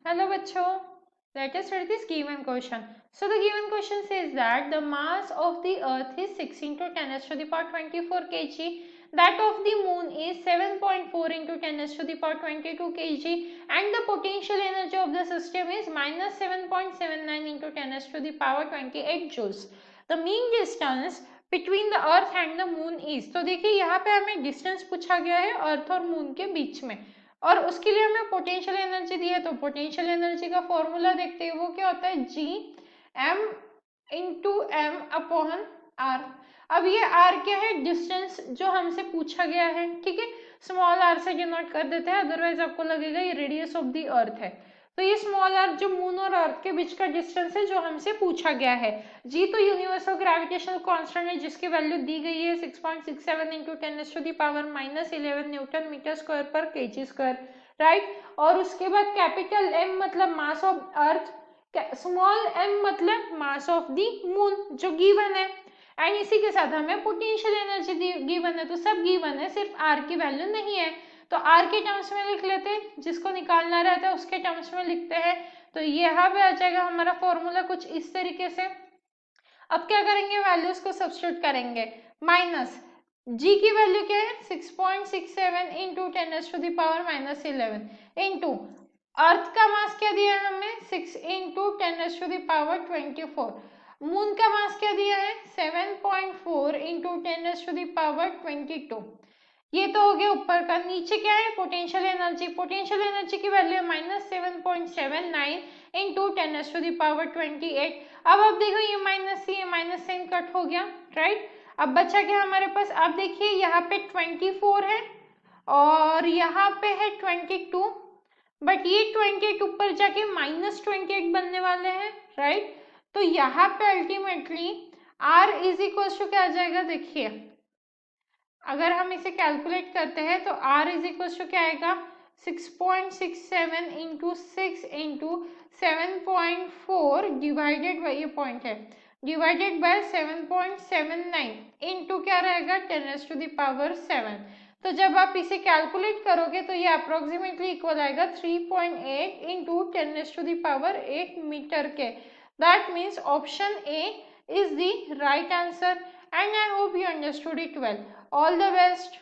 Hello bachcho, let us study this given question. So the given question says that the mass of the earth is 6 into 10 raised to the power 24 kg, that of the moon is 7.4 into 10 raised to the power 22 kg, and the potential energy of the system is minus 7.79 into 10 raised to the power 28 joules. The mean distance between the earth and the moon is, तो देखिए यहाँ पे हमें distance पूछा गया है अर्थ और moon के बीच में, और उसके लिए हमें पोटेंशियल एनर्जी दी है। तो पोटेंशियल एनर्जी का फॉर्मूला देखते हैं, वो क्या होता है, G M into m upon r. अब ये आर क्या है, डिस्टेंस जो हमसे पूछा गया है, ठीक है, स्मॉल आर से डिनोट कर देते हैं, अदरवाइज आपको लगेगा ये रेडियस ऑफ द अर्थ है। तो ये स्मॉल आर जो मून और अर्थ के बीच का डिस्टेंस है जो हमसे पूछा गया है। जी तो यूनिवर्सल ग्रेविटेशनल कांस्टेंट है जिसकी वैल्यू दी गई है 6.67 into 10 to the power -11 newton metre square पर केजी स्क्वायर, राइट। और उसके बाद कैपिटल एम मतलब mass of Earth, small m मतलब मास ऑफ द मून जो गिवन है, एंड इसी के साथ हमें पोटेंशियल एनर्जी गिवन है। तो सब गिवन है, सिर्फ आर की वैल्यू नहीं है। तो आर के टर्म्स में लिख लेते हैं, जिसको निकालना रहता है उसके टर्म्स में लिखते हैं। तो यहाँ पे आ जाएगा हमारा फॉर्मूला कुछ इस तरीके से। अब क्या करेंगे, वैल्यूज को सब्स्टिट्यूट करेंगे। माइनस जी की वैल्यू क्या है 6.67 into 10 to the power -11 into earth का मास क्या दिया है हमें 6 into 10 to the power 24, moon का मास क्या दिया है 7.4 इंटू 10 टू द पावर 22। ये तो हो गया ऊपर का। नीचे क्या है पोटेंशियल एनर्जी, पोटेंशियल एनर्जी की वैल्यू है -7.79 इंटू 10 टू द पावर 28। अब आप देखो ये माइनस ये माइनस साइन कट हो गया, राइट। अब बचा क्या हमारे पास, आप देखिए यहाँ पे 24 है और यहाँ पे है 22, बट ये 28 ऊपर जाके -28 बनने वाले हैं, राइट। तो यहाँ पे ultimately R is equal to क्या आ जाएगा, देखिए अगर हम इसे कैलकुलेट करते हैं तो R इज इक्वल टू क्या आएगा 6.67 इंटू 6 इंटू 7.4 डिवाइडेड बाई, ये पॉइंट है, डिवाइडेड बाय 7.79 इंटू क्या रहेगा 10 टू द पावर 7। तो जब आप इसे कैलकुलेट करोगे तो ये अप्रोक्सीमेटली इक्वल आएगा 3.8 into 10 to the power 8 metre के। That means option A is the right answer, and I hope you understood it well. All the best.